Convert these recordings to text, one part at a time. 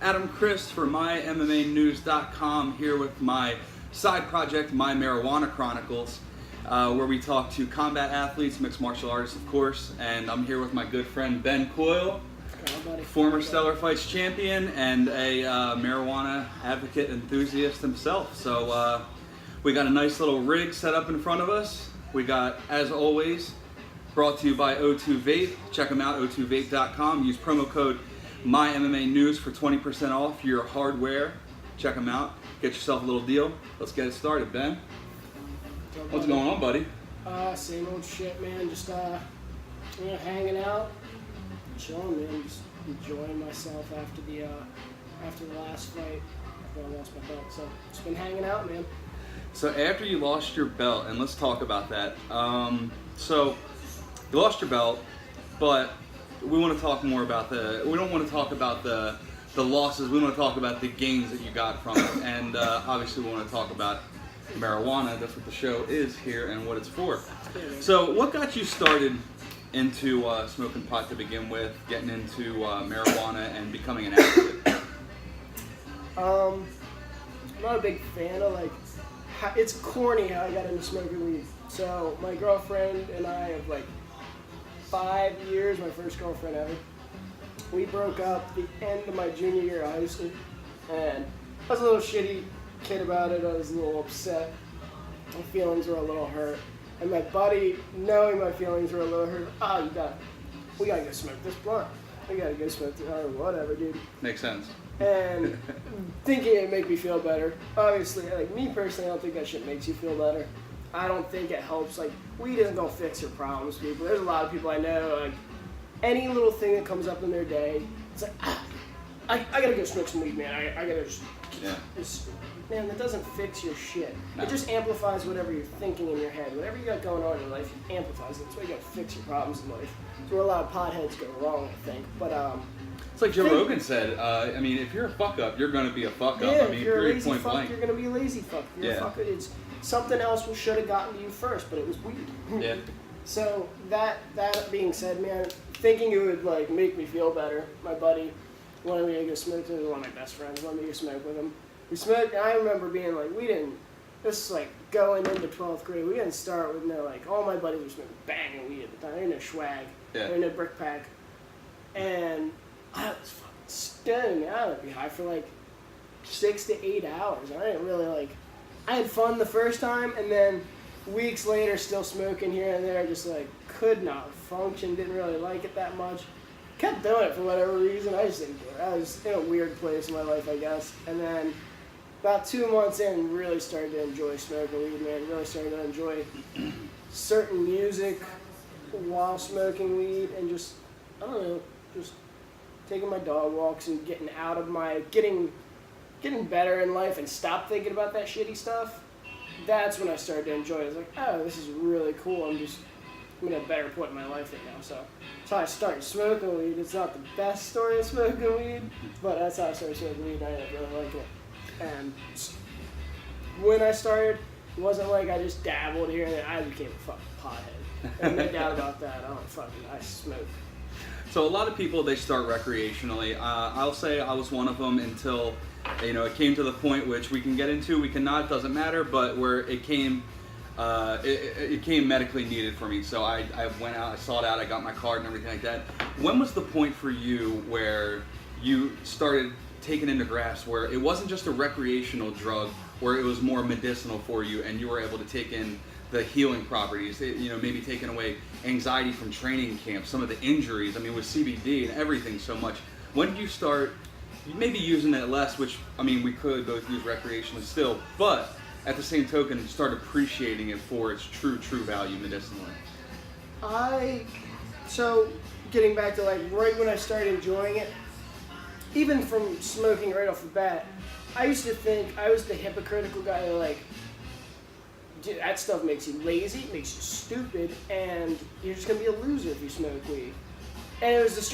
Adam Chris for MyMMAnews.com here with my side project, MyMMArijuanaChronicles, where we talk to combat athletes, mixed martial artists, of course, and I'm here with my good friend Ben Coyle, former Stellar Fights champion and a marijuana advocate enthusiast himself. So we got a nice little rig set up in front of us. We got, as always, brought to you by O2 Vape. Check them out, o2vape.com. Use promo code MyMMAnews for 20% off your hardware. Check them out. Get yourself a little deal. Let's get it started, Ben. What's going on, buddy? Same old shit, man. Just hanging out, chilling, man. Just enjoying myself after the last fight. I lost my belt, so just been hanging out, man. So after you lost your belt, and let's talk about that. So you lost your belt, but we want to talk more about we don't want to talk about the losses. We want to talk about the gains that you got from it, and obviously we want to talk about marijuana. That's what the show is here and what it's for. So what got you started into smoking pot to begin with, getting into marijuana and becoming an advocate? I'm not a big fan of it's corny how I got into smoking weed. So my girlfriend and I have 5 years, my first girlfriend ever. We broke up the end of my junior year of high school, and I was a little shitty kid about it. I was a little upset. My feelings were a little hurt. And my buddy, knowing my feelings were a little hurt, we gotta go smoke this blunt. We gotta go smoke this, or whatever, dude. Makes sense. And thinking it'd make me feel better. Obviously, me personally, I don't think that shit makes you feel better. I don't think it helps. Weed isn't gonna fix your problems, people. There's a lot of people I know, any little thing that comes up in their day, it's I gotta go smoke some weed, man. I gotta just, man, that doesn't fix your shit. No. It just amplifies whatever you're thinking in your head. Whatever you got going on in your life, it amplifies it. That's why you gotta fix your problems in life. That's where a lot of potheads go wrong, I think. But it's like Joe Rogan said, if you're a fuck up, you're gonna be a fuck up. Yeah, if you're a lazy fuck, blank. you're gonna be a lazy fuck. If you're a fuck, it's something else should have gotten to you first, but it was weed. Yeah. So that being said, man, thinking it would make me feel better, my buddy wanted me to go smoke. He was one of my best friends. Wanted me to go smoke with him. We smoked, and I remember being this is going into 12th grade. We didn't start with all my buddies were smoking banging weed at the time. They didn't know swag. Yeah. They didn't know brick pack. And I was fucking stoned. I would be high for 6 to 8 hours. I didn't really I had fun the first time, and then weeks later, still smoking here and there, just could not function, didn't really like it that much. Kept doing it for whatever reason. I just didn't do it. I was in a weird place in my life, I guess. And then about 2 months in, really started to enjoy smoking weed, man. Really started to enjoy certain music while smoking weed, and just, I don't know, just taking my dog walks and getting out of getting better in life and stop thinking about that shitty stuff. That's when I started to enjoy it. I was this is really cool. I'm in a better point in my life right now. So that's how I started smoking weed. It's not the best story of smoking weed, but that's how I started smoking weed, and I didn't really like it. And when I started, it wasn't I just dabbled here and then I became a fucking pothead. And no doubt about that. I smoke. So a lot of people, they start recreationally. I'll say I was one of them until, it came to the point which we can get into, we cannot, doesn't matter, but where it came, it came medically needed for me. So I went out, I sought out, I got my card and everything like that. When was the point for you where you started taking into grasp where it wasn't just a recreational drug, where it was more medicinal for you and you were able to take in the healing properties, maybe taking away anxiety from training camp, some of the injuries, with CBD and everything so much. When did you start maybe using it less, which, we could both use recreationally still, but at the same token, start appreciating it for its true value medicinally? So getting back to right when I started enjoying it, even from smoking right off the bat, I used to think I was the hypocritical guy dude, that stuff makes you lazy, makes you stupid, and you're just gonna be a loser if you smoke weed. And it was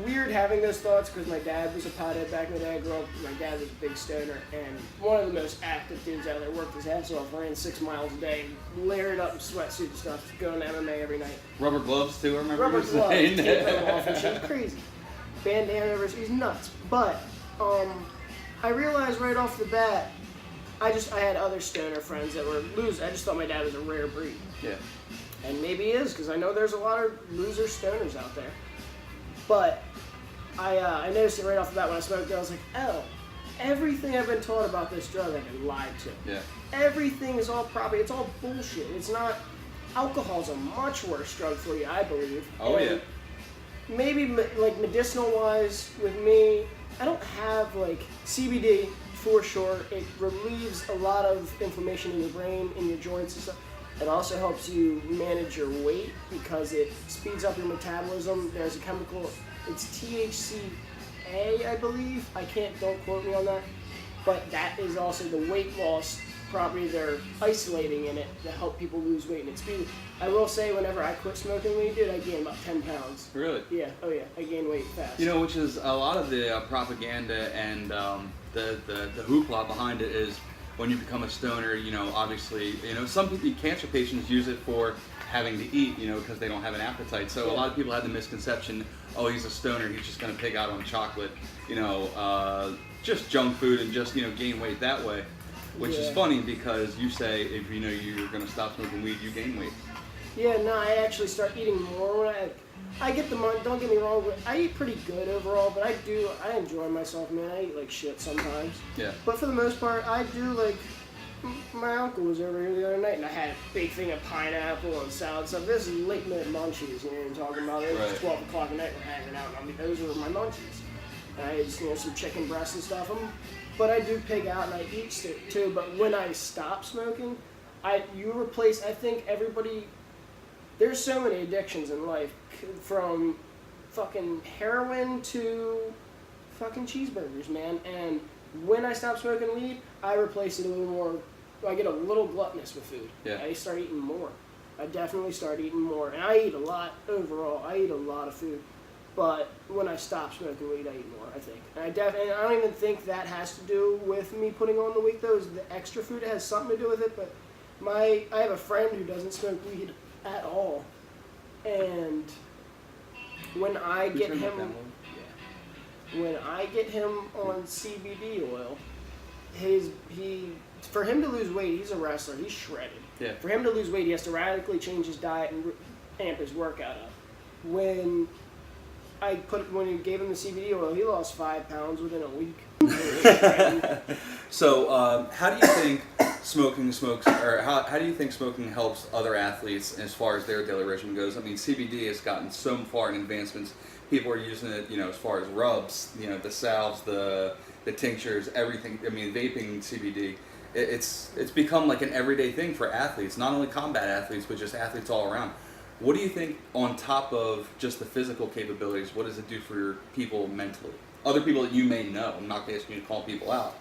weird having those thoughts because my dad was a pothead back in the day. I grew up, my dad was a big stoner, and one of the most active dudes out there, worked his ass off, ran 6 miles a day, layered up in sweatsuit and stuff, going to MMA every night. Rubber gloves too, I remember Rubber you gloves, saying. tape them off and shit, crazy. Bandana over, he's nuts. But I realized right off the bat, I had other stoner friends that were losers. I just thought my dad was a rare breed. Yeah. And maybe he is, because I know there's a lot of loser stoners out there. But I noticed it right off the bat when I smoked it. I was like, oh, everything I've been taught about this drug, I've been lied to. Yeah. Everything is all proper. It's all bullshit. It's not. Alcohol's a much worse drug for you, I believe. Oh, and yeah. Maybe like medicinal-wise, with me, I don't have like CBD for sure. It relieves a lot of inflammation in your brain, in your joints and stuff. It also helps you manage your weight because it speeds up your metabolism. There's a chemical, it's THCA, I believe. Don't quote me on that. But that is also the weight loss property they're isolating in it to help people lose weight. And it's speed. I will say, whenever I quit smoking weed, dude, I gained about 10 pounds. Really? Yeah, oh yeah, I gained weight fast. You know, which is a lot of the propaganda and the hoopla behind it is when you become a stoner, you know, obviously, you know, some people, cancer patients use it for having to eat, you know, because they don't have an appetite. So a lot of people have the misconception, oh, he's a stoner, he's just going to pig out on chocolate, you know, just junk food and just, you know, gain weight that way. Which is funny because you say if you know you're going to stop smoking weed, you gain weight. Yeah, no, I actually start eating more when I get the money. Don't get me wrong, but I eat pretty good overall. But I enjoy myself, man. I eat like shit sometimes. Yeah. But for the most part, I do like. My uncle was over here the other night, and I had a big thing of pineapple and salad stuff. This is late night munchies. You know what I'm talking about? It was 12 o'clock at night. We're hanging out, and I mean, those were my munchies. And I had, you know, some chicken breasts and stuff. But I do pig out and I eat too. But when I stop smoking, I think everybody. There's so many addictions in life, from fucking heroin to fucking cheeseburgers, man. And when I stop smoking weed, I replace it a little more. I get a little gluttonous with food. Yeah. I start eating more. I definitely start eating more, and I eat a lot overall. I eat a lot of food, but when I stop smoking weed, I eat more. I think, and I don't even think that has to do with me putting on the weight. Though, is the extra food. It has something to do with it. But I have a friend who doesn't smoke weed at all, and when I get him on CBD oil, for him to lose weight, he's a wrestler. He's shredded. Yeah. For him to lose weight, he has to radically change his diet and amp his workout up. When he gave him the CBD oil, he lost 5 pounds within a week. So, how do you think how do you think smoking helps other athletes as far as their daily regimen goes? I mean, CBD has gotten so far in advancements. People are using it, you know, as far as rubs, you know, the salves, the tinctures, everything. I mean, vaping CBD. It's become like an everyday thing for athletes, not only combat athletes, but just athletes all around. What do you think, on top of just the physical capabilities, what does it do for people mentally? Other people that you may know. I'm not asking you to call people out,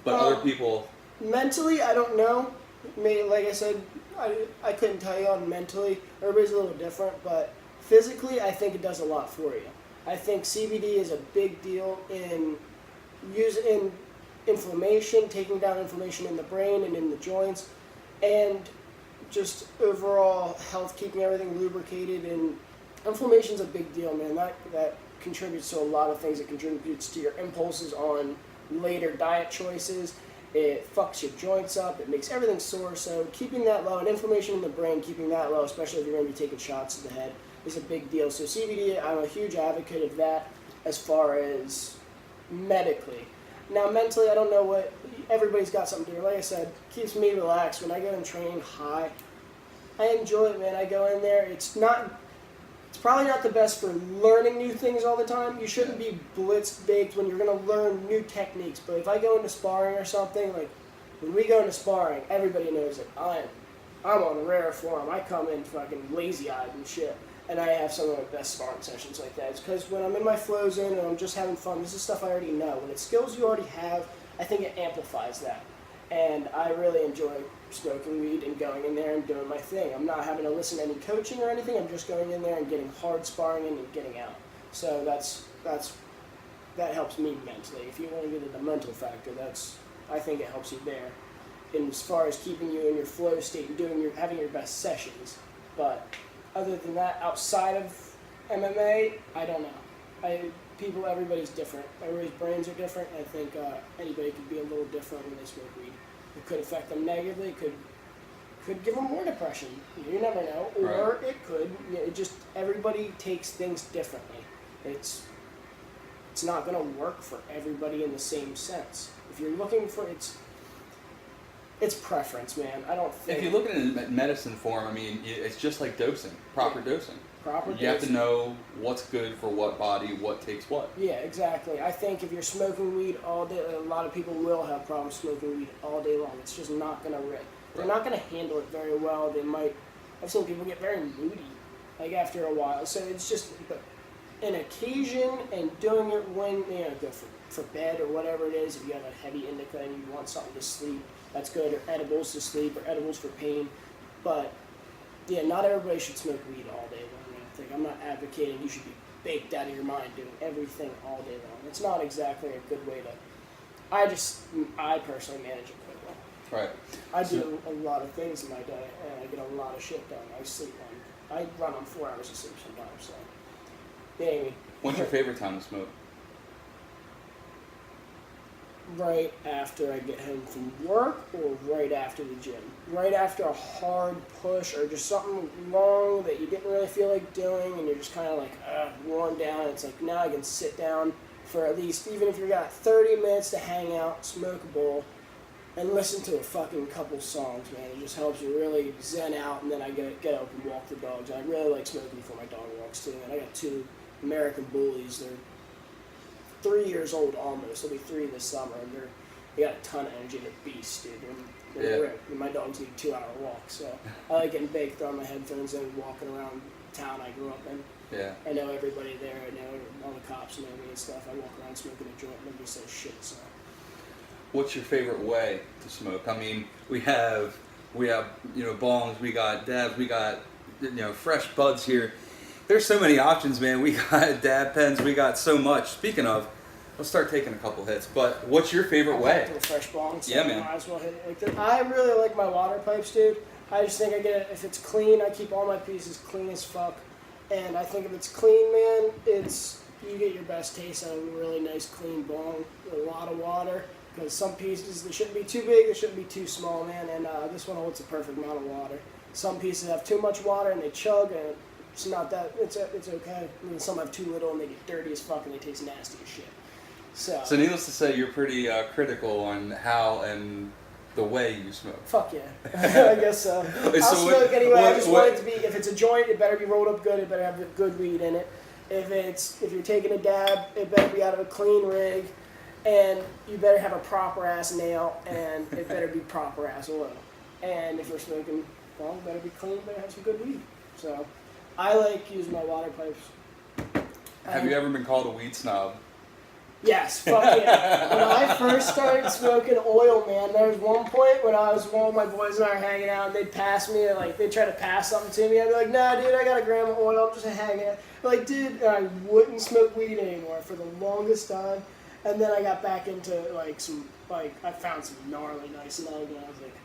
but other people. Mentally, I don't know. Like I said, I couldn't tell you on mentally. Everybody's a little different, but physically, I think it does a lot for you. I think CBD is a big deal in inflammation, taking down inflammation in the brain and in the joints, and just overall health, keeping everything lubricated. And inflammation's a big deal, man. That contributes to a lot of things. It contributes to your impulses on later diet choices. It fucks your joints up. It makes everything sore. So keeping that low, and inflammation in the brain, keeping that low, especially if you're going to be taking shots to the head, is a big deal. So CBD, I'm a huge advocate of that as far as medically. Now mentally, I don't know what, everybody's got something to do. Like I said, keeps me relaxed. When I go and train high, I enjoy it, man. I go in there. It's probably not the best for learning new things all the time. You shouldn't be blitz-baked when you're going to learn new techniques. But if I go into sparring or something, like when we go into sparring, everybody knows that I'm on rare form. I come in fucking lazy-eyed and shit. And I have some of my best sparring sessions like that. It's because when I'm in my flow zone and I'm just having fun, this is stuff I already know. When it's skills you already have, I think it amplifies that. And I really enjoy smoking weed and going in there and doing my thing. I'm not having to listen to any coaching or anything. I'm just going in there and getting hard sparring in and getting out. So that helps me mentally. If you want to get into the mental factor, I think it helps you there. And as far as keeping you in your flow state and having your best sessions. But other than that, outside of MMA, I don't know. everybody's different. Everybody's brains are different. I think anybody could be a little different when they smoke weed. It could affect them negatively. It could give them more depression. You never know. Or it could. It just, everybody takes things differently. It's not going to work for everybody in the same sense. If you're looking for, it's preference, man. I don't think. If you look at it in medicine form, I mean, it's just like dosing, proper dosing. You have to know what's good for what body, what takes what. Yeah, exactly. I think if you're smoking weed all day, a lot of people will have problems smoking weed all day long. It's just not going to rip. They're not going to handle it very well. They might. I've seen people get very moody, like after a while. So it's just an occasion, and doing it when go for bed or whatever it is. If you have a heavy indica and you want something to sleep, that's good. Or edibles to sleep, or edibles for pain. But yeah, not everybody should smoke weed all day long. I'm not advocating you should be baked out of your mind doing everything all day long. It's not exactly a good way to. I personally manage it quite well. Right. I do a lot of things in my day, and I get a lot of shit done. I run on 4 hours of sleep sometimes. So, yeah, Amy. When's your favorite time to smoke? Right after I get home from work, or right after the gym. Right after a hard push, or just something long that you didn't really feel like doing, and you're just kind of like worn down. It's like, now I can sit down for at least, even if you've got 30 minutes to hang out, smoke a bowl, and listen to a fucking couple songs, man. It just helps you really zen out, and then I get up and walk the dogs. And I really like smoking before my dog walks too. And I got 2 American bullies. They're 3 years old almost. They'll be 3 this summer, and they got a ton of energy. They're beasts, dude. They're ripped. And my dogs need a 2-hour walk, so I like getting baked, throwing my headphones in, walking around town I grew up in. Yeah. I know everybody there. I know all the cops know me and stuff. I walk around smoking a joint, and nobody says shit. So. What's your favorite way to smoke? I mean, we have bongs, we got dabs, we got fresh buds here. There's so many options, man. We got dab pens, we got so much. Speaking of, let's start taking a couple hits. But what's your favorite way? The fresh bongs. So yeah, man. Might as well hit it like that. I really like my water pipes, dude. I just think if it's clean, I keep all my pieces clean as fuck. And I think if it's clean, man, you get your best taste out of a really nice clean bong with a lot of water. Because some pieces, they shouldn't be too big, they shouldn't be too small, man. And this one holds the perfect amount of water. Some pieces have too much water and they chug, and it's not that, it's okay. And then some have too little and they get dirty as fuck and they taste nasty as shit. So needless to say, you're pretty critical on how and the way you smoke. Fuck yeah. I guess so. I'll smoke anyway. I just want it to be, if it's a joint, it better be rolled up good, it better have good weed in it. If you're taking a dab, it better be out of a clean rig. And you better have a proper ass nail, and it better be proper ass oil. And if you're smoking, well, it better be clean, better have some good weed. So, I like using my water pipes. Have you ever been called a weed snob? Yes, fuck yeah. When I first started smoking oil, man, there was one point when one of my boys and I were hanging out, and they'd pass me, they'd try to pass something to me. I'd be like, nah, dude, I got a gram of oil, I'm just hanging out. Like, dude, I wouldn't smoke weed anymore for the longest time. And then I got back into I found some gnarly nice nug, and I was like,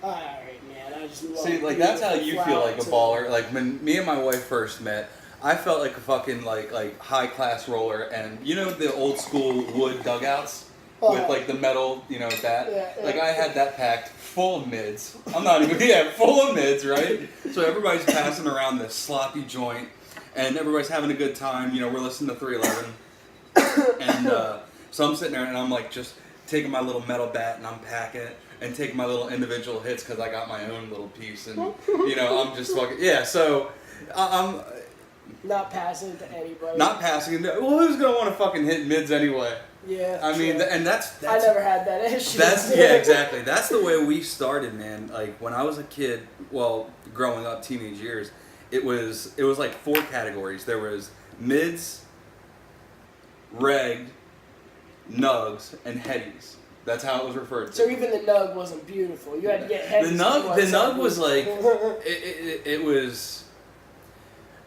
alright, man, I just love See, that's how you feel like a baller. Like, when me and my wife first met, I felt like a fucking, like high class roller, and the old school wood dugouts with, the metal, that? Yeah. Like, I had that packed full of mids. I'm not even, full of mids, right? So everybody's passing around this sloppy joint, and everybody's having a good time. We're listening to 311. And so I'm sitting there and I'm just taking my little metal bat and I'm packing it and taking my little individual hits because I got my own little piece, and I'm just fucking so I'm not passing it to anybody. Not passing it. Well, who's gonna want to fucking hit mids anyway? Yeah. I mean, and that's I never had that issue. Exactly. That's the way we started, man. Like when I was a kid, growing up, teenage years, it was like 4 categories. There was mids, regged, nugs, and headies. That's how it was referred to. So even the nug wasn't beautiful. You had to get headies. The nug was like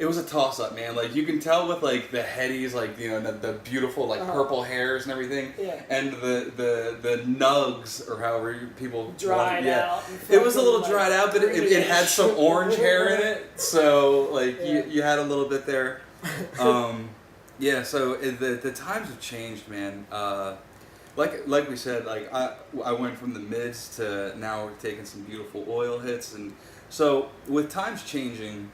it was a toss up, man. Like you can tell with the headies, the beautiful purple hairs and everything. Yeah. And the nugs, or however people dried out. It was a little dried out, but it had some orange hair in it. So you had a little bit there. Yeah, so the times have changed, man. Like we said, like I went from the mids to now we're taking some beautiful oil hits, and so with times changing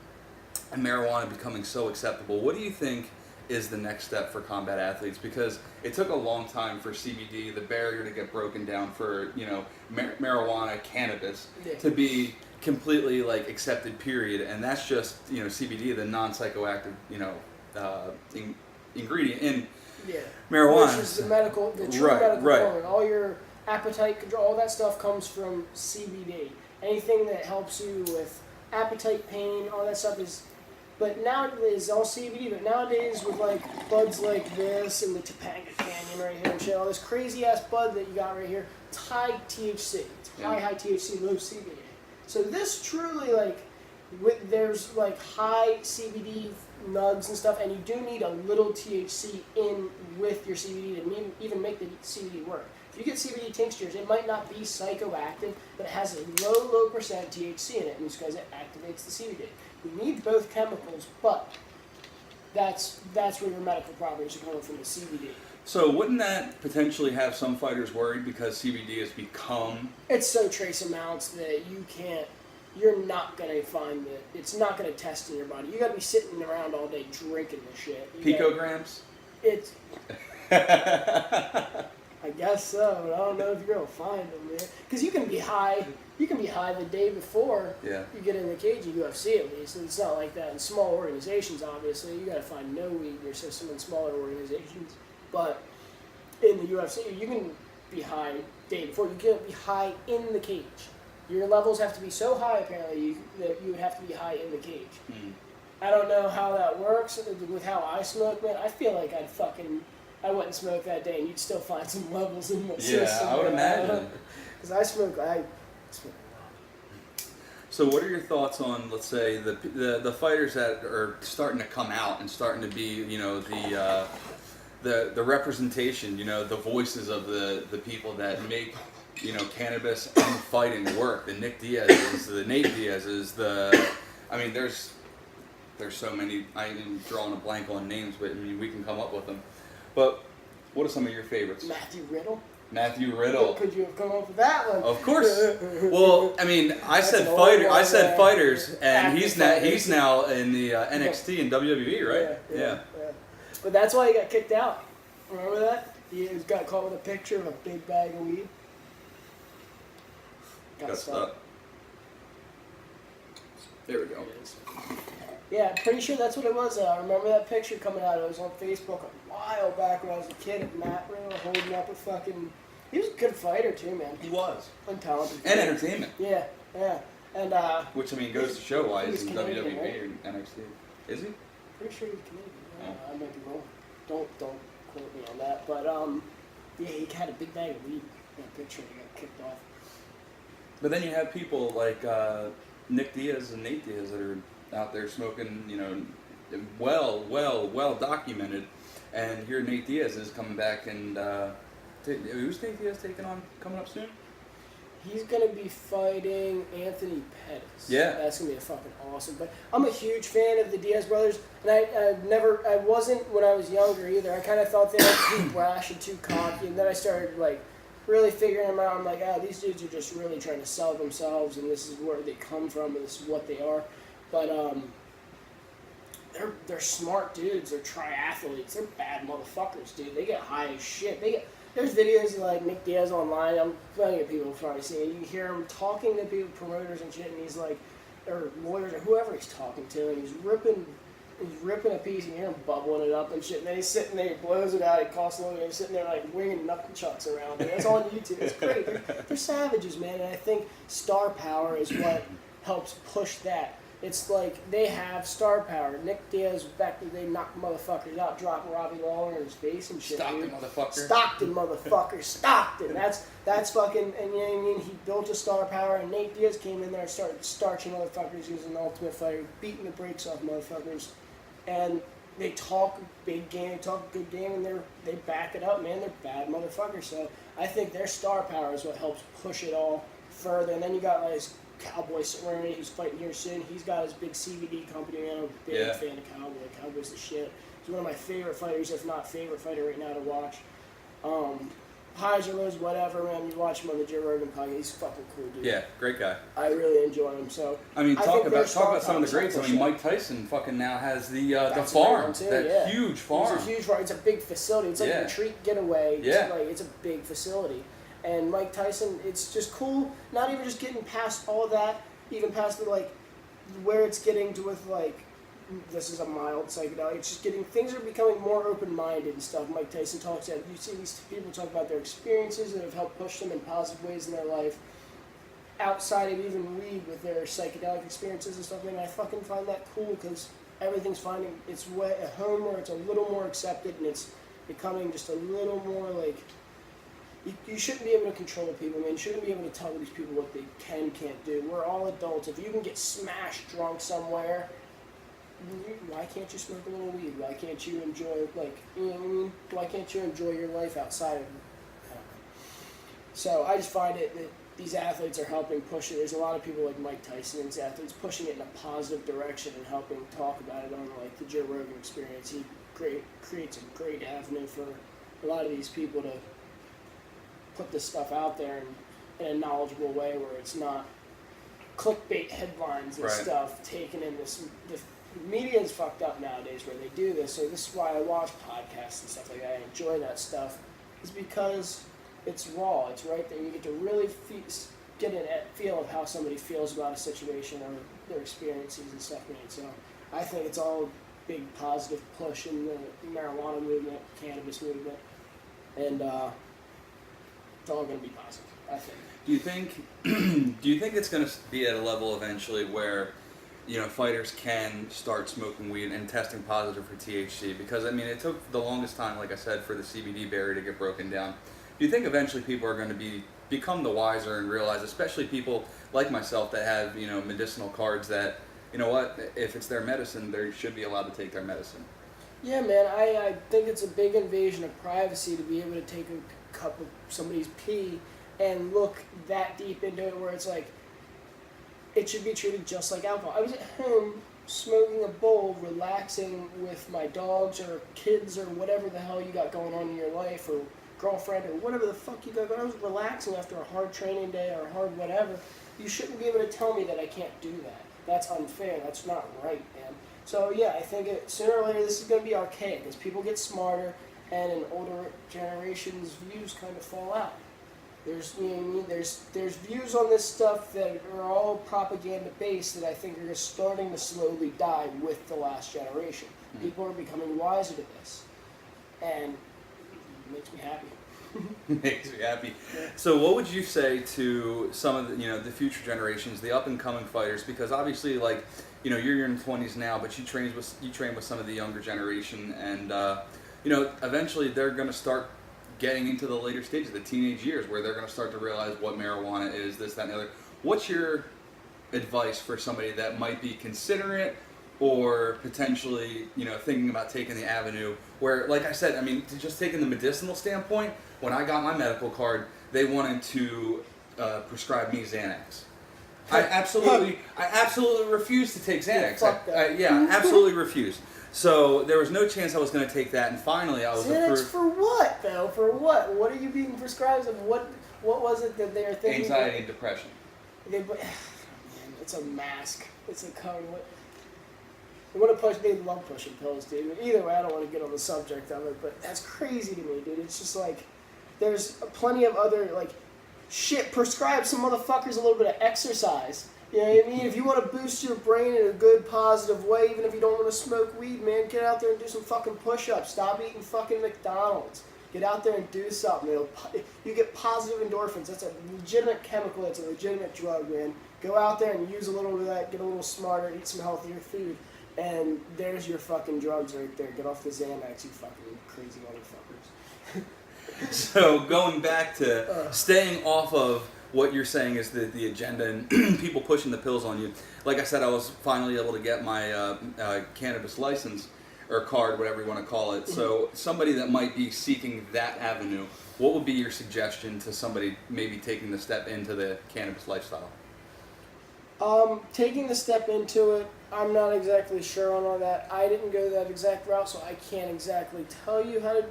and marijuana becoming so acceptable, what do you think is the next step for combat athletes? Because it took a long time for CBD, the barrier to get broken down for marijuana, cannabis, Yeah. to be completely like accepted. Period, and that's just CBD, the non-psychoactive ingredient in Yeah. marijuana. Which is the true medical component. All your appetite control, all that stuff comes from CBD. Anything that helps you with appetite, pain, all that stuff is. But nowadays, all CBD. But nowadays, with like buds like this and the Topanga Canyon right here and shit, all this crazy ass bud that you got right here, it's high THC. It's high THC, low CBD. So this truly there's like high CBD nugs and stuff, and you do need a little THC in with your CBD to even make the CBD work. If you get CBD tinctures, it might not be psychoactive, but it has a low percent THC in it, and it's because it activates the CBD. You need both chemicals, but that's where your medical properties are coming from, the CBD. So wouldn't that potentially have some fighters worried because CBD has become... It's so trace amounts that you're not going to find that, it's not going to test in your body. You got to be sitting around all day drinking the shit. Picograms? It's... I guess so, but I don't know if you're going to find them, man. Because you can be high the day before you get in the cage of UFC at least. And it's not like that in small organizations, obviously. You got to find no weed in your system in smaller organizations. But in the UFC, you can be high the day before. You can't be high in the cage. Your levels have to be so high, apparently, that you would have to be high in the cage. Mm. I don't know how that works with how I smoke, man. I feel like I wouldn't smoke that day, and you'd still find some levels in my system. Yeah, I would imagine. Because I smoke a lot. So what are your thoughts on, let's say, the fighters that are starting to come out and starting to be, the representation, the voices of the people that make, cannabis and fighting work? The Nick Diaz's, the Nate Diaz's, there's so many. I'm drawing a blank on names, but we can come up with them. But what are some of your favorites? Matthew Riddle. Matthew Riddle. Could you have come up with that one? Of course. Well, I said fighters, and he's now in the NXT and WWE, right? Yeah. But that's why he got kicked out. Remember that? He got caught with a picture of a big bag of weed. Got stuck. There we go. Yeah, I'm pretty sure that's what it was. I remember that picture coming out. It was on Facebook a while back when I was a kid. At Matt Riddle holding up a fucking... He was a good fighter too, man. He was. Untalented. And entertainment. Yeah. And which goes to show why he's in Canadian, WWE right? or NXT. Is he? Pretty sure he's Canadian. I might be wrong. Don't quote me on that. But yeah, he had a big bag of weed in that picture and he got kicked off. But then you have people like Nick Diaz and Nate Diaz that are out there smoking, well documented. And here Nate Diaz is coming back, and who's Nate Diaz coming up soon? He's going to be fighting Anthony Pettis. Yeah. That's going to be fucking awesome. But I'm a huge fan of the Diaz brothers, and I wasn't when I was younger either. I kind of thought they were too brash and too cocky, and then I started, really figuring them out. I'm like, these dudes are just really trying to sell themselves, and this is where they come from, and this is what they are. But, they're smart dudes. They're triathletes. They're bad motherfuckers, dude. They get high as shit. There's videos of Nick Diaz online. I'm plenty of people have probably seen it. You hear him talking to people, promoters and shit, and he's or lawyers or whoever he's talking to, and he's ripping a piece, and you hear him bubbling it up and shit. And then he's sitting there, he blows it out, he coughs a little, and he's sitting there winging knuckle chucks around. And that's on YouTube. It's great. They're savages, man. And I think star power is what helps push that. It's they have star power. Nick Diaz, back in the day, knocked motherfuckers out, dropping Robbie Lawler in his face and shit. Stockton, motherfucker. Stockton, motherfucker. Stockton. That's fucking, and you know what I mean? He built a star power, and Nate Diaz came in there and started starching motherfuckers. He was an ultimate fighter, beating the brakes off motherfuckers. And they talk big game, they talk good game, and they back it up, man. They're bad motherfuckers. So I think their star power is what helps push it all further. And then you got Cowboy somewhere who's fighting here soon. He's got his big CBD company, and I'm a big fan of Cowboy. Cowboy's the shit. He's one of my favorite fighters, if not favorite fighter right now to watch. Highs or lows, whatever, man. You watch him on the Joe Rogan podcast. He's fucking cool, dude. Yeah, great guy. I really enjoy him. So I mean, talk about some of the greats. I mean, shit. Mike Tyson fucking now has the farm, huge farm. It's a huge farm. It's a big facility. It's like a retreat getaway. Yeah. It's a big facility. And Mike Tyson, it's just cool. Not even just getting past all that, even past the like where it's getting to with like. This is a mild psychedelic. It's just getting, things are becoming more open-minded and stuff. Mike Tyson talks about, you see these people talk about their experiences that have helped push them in positive ways in their life outside of even weed with their psychedelic experiences and stuff. And I fucking find that cool because everything's finding its way, a home where it's a little more accepted and it's becoming just a little more like, you shouldn't be able to control people, man. You shouldn't be able to tell these people what they can't do. We're all adults. If you can get smashed drunk somewhere, why can't you smoke a little weed? Why can't you enjoy, like, you know what I mean? Why can't you enjoy your life outside of it? So I just find it that these athletes are helping push it. There's a lot of people like Mike Tyson and these athletes pushing it in a positive direction and helping talk about it on, like, the Joe Rogan experience. He creates a great avenue for a lot of these people to put this stuff out there in a knowledgeable way where it's not clickbait headlines and stuff taken in this. The media's fucked up nowadays where they do this, so this is why I watch podcasts and stuff like that. I enjoy that stuff. It's because it's raw. It's right there. You get to really get a feel of how somebody feels about a situation or their experiences and stuff. So I think it's all a big positive push in the marijuana movement, cannabis movement, and it's all going to be positive, I think. Do you think it's going to be at a level eventually where, you know, fighters can start smoking weed and testing positive for THC? Because I mean, it took the longest time, like I said, for the CBD barrier to get broken down. Do you think eventually people are going to become the wiser and realize, especially people like myself that have, you know, medicinal cards, that, you know what, if it's their medicine, they should be allowed to take their medicine? Yeah, man, I think it's a big invasion of privacy to be able to take a cup of somebody's pee and look that deep into it where it's like, it should be treated just like alcohol. I was at home smoking a bowl, relaxing with my dogs or kids or whatever the hell you got going on in your life, or girlfriend or whatever the fuck you got going on. I was relaxing after a hard training day or a hard whatever. You shouldn't be able to tell me that I can't do that. That's unfair. That's not right, man. So yeah, I think sooner or later this is going to be archaic as people get smarter and an older generation's views kind of fall out. There's, you know what I mean? There's views on this stuff that are all propaganda based that I think are just starting to slowly die with the last generation. Mm-hmm. People are becoming wiser to this, and it makes me happy. Makes me happy. Yeah. So, what would you say to some of the, you know, the future generations, the up and coming fighters? Because obviously, like, you know, you're in your 20s now, but you train with some of the younger generation, and you know, eventually they're going to start getting into the later stages, the teenage years, where they're going to start to realize what marijuana is, this, that, and the other. What's your advice for somebody that might be considering it or potentially, you know, thinking about taking the avenue where, like I said, I mean, just taking the medicinal standpoint, when I got my medical card, they wanted to prescribe me Xanax. I absolutely refused to take Xanax. Yeah, absolutely refused. So there was no chance I was going to take that, and finally I was approved. Xanax for what, though? For what? What are you being prescribed of? What was it that they were thinking? Anxiety and depression. Man, it's a mask. It's a cover. They want to push. They love pushing pills, dude. Either way, I don't want to get on the subject of it, but that's crazy to me, dude. It's just like there's plenty of other like shit. Prescribe some motherfuckers a little bit of exercise. You know what I mean? If you want to boost your brain in a good, positive way, even if you don't want to smoke weed, man, get out there and do some fucking push-ups. Stop eating fucking McDonald's. Get out there and do something. You get positive endorphins. That's a legitimate chemical. That's a legitimate drug, man. Go out there and use a little of that. Get a little smarter. Eat some healthier food. And there's your fucking drugs right there. Get off the Xanax, you fucking crazy motherfuckers. So going back to staying off of what you're saying is the agenda and people pushing the pills on you. Like I said, I was finally able to get my cannabis license or card, whatever you want to call it. So somebody that might be seeking that avenue, what would be your suggestion to somebody maybe taking the step into the cannabis lifestyle? Taking the step into it, I'm not exactly sure on all that. I didn't go that exact route, so I can't exactly tell you how to.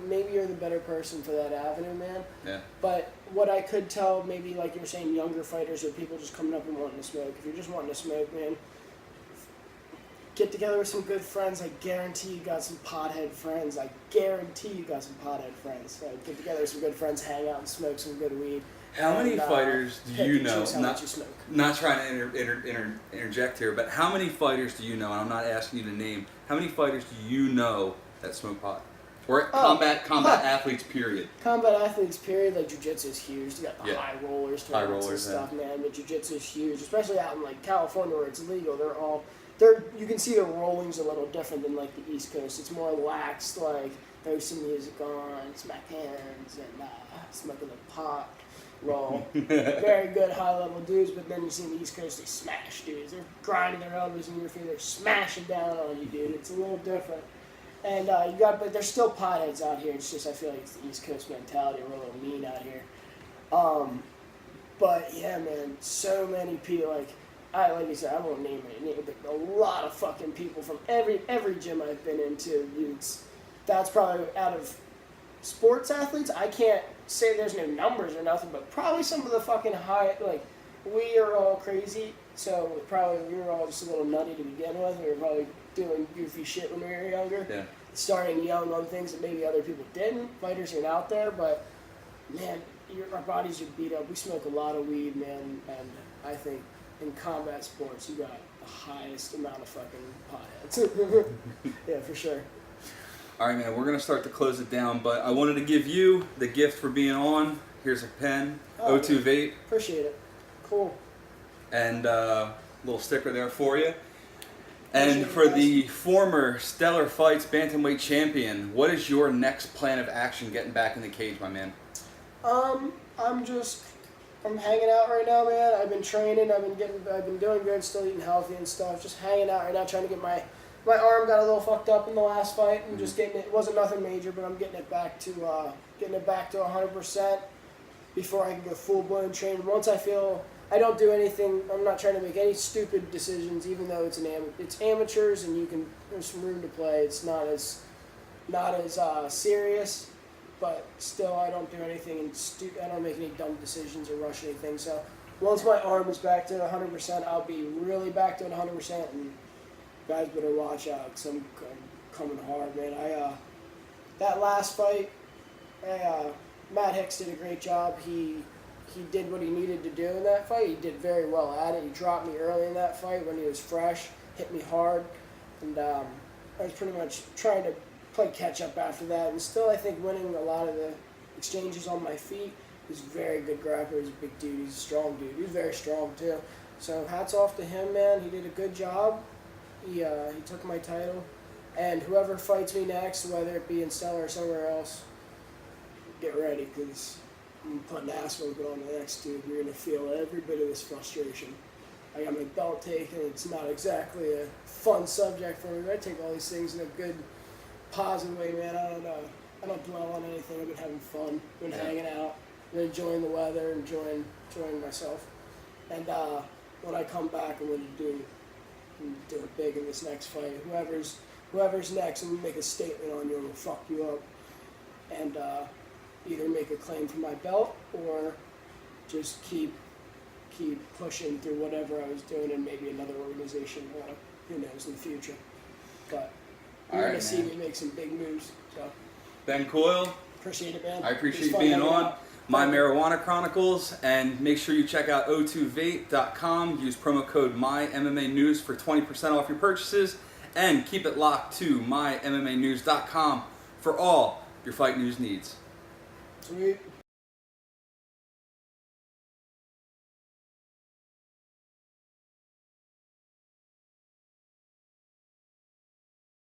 Maybe you're the better person for that avenue, man. Yeah. But what I could tell, maybe like you were saying, younger fighters or people just coming up and wanting to smoke. If you're just wanting to smoke, man, get together with some good friends. I guarantee you got some pothead friends. I guarantee you got some pothead friends. So get together with some good friends, hang out and smoke some good weed. How many fighters do you know? Not trying to interject here, but how many fighters do you know? And I'm not asking you to name. How many fighters do you know that smoke pot? Or combat athletes, period. Combat athletes, period. Like jiu-jitsu is huge. You got the high rollers, and stuff, man. But jiu-jitsu is huge, especially out in like California where it's illegal. You can see the rolling's a little different than like the East Coast. It's more lax, like throw some music on, smack hands, and smoking a pot. Roll. Very good high-level dudes, but then you see in the East Coast, they smash dudes. They're grinding their elbows in your feet. They're smashing down on you, dude. It's a little different. And but there's still potheads out here. It's just I feel like it's the East Coast mentality. We're a little mean out here. But yeah, man, so many people. Like you said, I won't name any name, but a lot of fucking people from every gym I've been into. That's probably out of sports athletes. I can't say there's no numbers or nothing, but probably some of the fucking high. Like we are all crazy, so we were all just a little nutty to begin with. We were probably doing goofy shit when we were younger. Yeah. Starting young on things that maybe other people didn't. Fighters ain't out there, but man, our bodies are beat up. We smoke a lot of weed, man, and I think in combat sports you got the highest amount of fucking potheads. Yeah, for sure. All right, man, we're going to start to close it down, but I wanted to give you the gift for being on. Here's a pen, O2 Vape. Appreciate it. Cool. And a little sticker there for you. And for the former Stellar Fights Bantamweight champion, what is your next plan of action getting back in the cage, my man? I'm hanging out right now, man. I've been training. I've been doing good, still eating healthy and stuff. Just hanging out right now, trying to get my arm got a little fucked up in the last fight, and just getting it. It wasn't nothing major, but I'm getting it back to 100% before I can go full blown training. Once I feel I don't do anything. I'm not trying to make any stupid decisions, even though it's it's amateurs and there's some room to play. It's not as serious, but still I don't do anything I don't make any dumb decisions or rush anything. So once my arm is back to 100%, I'll be really back to 100%. And guys better watch out, 'cause I'm coming hard, man. That last fight, Matt Hicks did a great job. He did what he needed to do in that fight. He did very well at it. He dropped me early in that fight when he was fresh, hit me hard, and I was pretty much trying to play catch up after that. And still, I think winning a lot of the exchanges on my feet. He's a very good grappler. He's a big dude. He's a strong dude. He's very strong too. So hats off to him, man. He did a good job. He took my title, and whoever fights me next, whether it be in Stellar or somewhere else, get ready, because I'm putting ass whooping on the next dude. You're going to feel every bit of this frustration. I got my belt taken. It's not exactly a fun subject for me. I take all these things in a good, positive way, man. I don't dwell on anything. I've been having fun. Been hanging out. Been enjoying the weather. Enjoying myself. And when I come back, I'm going to do it big in this next fight. Whoever's next, I'm going to make a statement on you and we'll fuck you up. And either make a claim for my belt or just keep pushing through whatever I was doing in maybe another organization. Who knows in the future. But you're going to see me make some big moves. So Ben Coyle. Appreciate it, man. I appreciate you being on. MyMMArijuanaChronicles, and make sure you check out o2vape.com. Use promo code MyMMANews for 20% off your purchases, and keep it locked to MyMMAnews.com for all your fight news needs. Sweet.